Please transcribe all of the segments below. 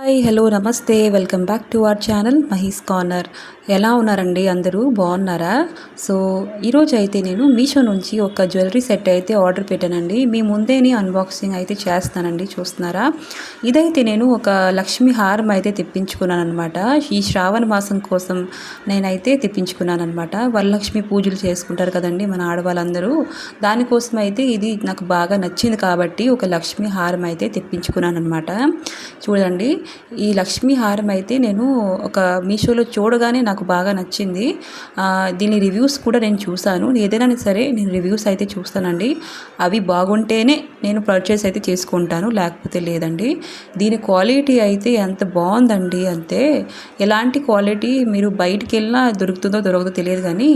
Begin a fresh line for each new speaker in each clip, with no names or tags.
Hi hello నమస్తే welcome back to our channel Mahi's corner. ఎలా ఉన్నారండి? అందరూ బాగున్నారా? సో ఈరోజు అయితే నేను మీషో నుంచి ఒక జ్యువెలరీ సెట్ అయితే ఆర్డర్ పెట్టానండి. మీ ముందేని అన్బాక్సింగ్ అయితే చేస్తానండి, చూస్తున్నారా? ఇదైతే నేను ఒక లక్ష్మీ హారం అయితే తెప్పించుకున్నాను అనమాట. ఈ శ్రావణ మాసం కోసం నేనైతే తెప్పించుకున్నాను అనమాట. వరలక్ష్మి పూజలు చేసుకుంటారు కదండి మన ఆడవాళ్ళందరూ, దానికోసం అయితే ఇది నాకు బాగా నచ్చింది కాబట్టి ఒక లక్ష్మీ హారం అయితే తెప్పించుకున్నాను అనమాట. చూడండి, ఈ లక్ష్మీ హారం అయితే నేను ఒక మీషోలో చూడగానే నాకు బాగా నచ్చింది. దీని రివ్యూస్ కూడా నేను చూశాను. ఏదైనా సరే నేను రివ్యూస్ అయితే చూస్తానండి. అవి బాగుంటేనే నేను పర్చేస్ అయితే చేసుకుంటాను, లేకపోతే లేదండి. దీని క్వాలిటీ అయితే ఎంత బాగుందండి, అంతే. ఎలాంటి క్వాలిటీ మీరు బయటికి వెళ్ళినా దొరుకుతుందో దొరకదో తెలియదు, కానీ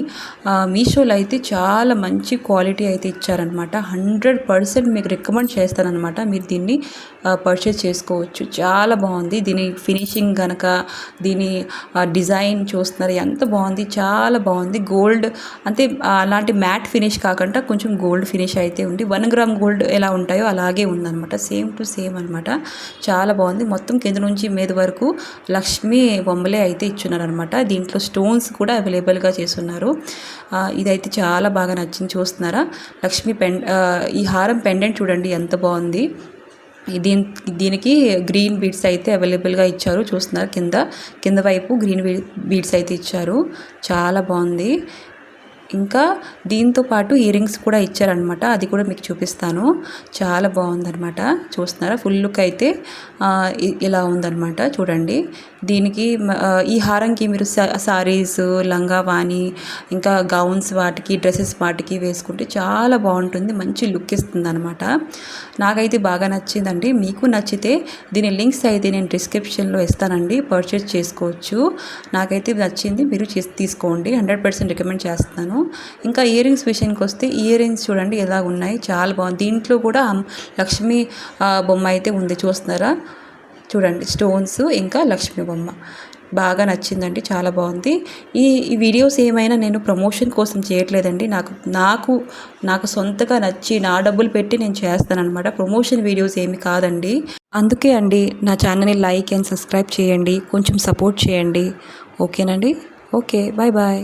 మీషోలో అయితే చాలా మంచి క్వాలిటీ అయితే ఇచ్చారనమాట. 100% మీకు రికమెండ్ చేస్తానన్నమాట. మీరు దీన్ని పర్చేస్ చేసుకోవచ్చు. చాలా బాగుంది దీని ఫినిషింగ్ కనుక, దీని డిజైన్ చూస్తున్నారు ఎంత బాగుంది, చాలా బాగుంది. గోల్డ్ అంటే అలాంటి మ్యాట్ ఫినిష్ కాకుండా కొంచెం గోల్డ్ ఫినిష్ అయితే ఉంది. 1 గ్రామ్ గోల్డ్ ఎలా ఉంటాయో అలాగే ఉందన్నమాట, సేమ్ టు సేమ్ అనమాట. చాలా బాగుంది. మొత్తం కింద నుంచి మీద వరకు లక్ష్మీ బొమ్మలే అయితే ఇచ్చున్నారనమాట. దీంట్లో స్టోన్స్ కూడా అవైలబుల్గా చేస్తున్నారు. ఇదైతే చాలా బాగా నచ్చింది. చూస్తున్నారా? లక్ష్మీ ఈ హారం పెండెంట్ చూడండి ఎంత బాగుంది. దీనికి గ్రీన్ బీడ్స్ అయితే అవైలబుల్గా ఇచ్చారు. చూస్తున్నారు, కింద వైపు గ్రీన్ బీడ్స్ అయితే ఇచ్చారు. చాలా బాగుంది. ఇంకా దీంతో పాటు ఇయర్ రింగ్స్ కూడా ఇచ్చారనమాట. అది కూడా మీకు చూపిస్తాను. చాలా బాగుందనమాట. చూస్తున్నారా? ఫుల్ లుక్ అయితే ఇలా ఉందనమాట. చూడండి, దీనికి ఈ హారంకి మీరు సారీస్, లంగా వాణి, ఇంకా గౌన్స్ వాటికి, డ్రెస్సెస్ వాటికి వేసుకుంటే చాలా బాగుంటుంది. మంచి లుక్ ఇస్తుంది అనమాట. నాకైతే బాగా నచ్చిందండి. మీకు నచ్చితే దీని లింక్స్ అయితే నేను డిస్క్రిప్షన్లో ఇస్తానండి, పర్చేస్ చేసుకోవచ్చు. నాకైతే నచ్చింది, మీరు తీసుకోండి. 100% రికమెండ్ చేస్తాను. ఇంకా ఇయర్ రింగ్స్ విషయానికి వస్తే, ఇయర్ రింగ్స్ చూడండి ఎలా ఉన్నాయి, చాలా బాగుంది. దీంట్లో కూడా లక్ష్మీ బొమ్మ అయితే ఉంది. చూస్తున్నారా? చూడండి, స్టోన్స్ ఇంకా లక్ష్మీ బొమ్మ బాగా నచ్చిందండి, చాలా బాగుంది. ఈ వీడియోస్ ఏమైనా నేను ప్రమోషన్ కోసం చేయట్లేదండి. నాకు సొంతగా నచ్చి నా డబ్బులు పెట్టి నేను చేస్తానన్నమాట. ప్రమోషన్ వీడియోస్ ఏమి కాదండి. అందుకే అండి నా ఛానల్ని లైక్ అండ్ సబ్స్క్రైబ్ చేయండి, కొంచెం సపోర్ట్ చేయండి. ఓకేనండి? Okay, bye bye.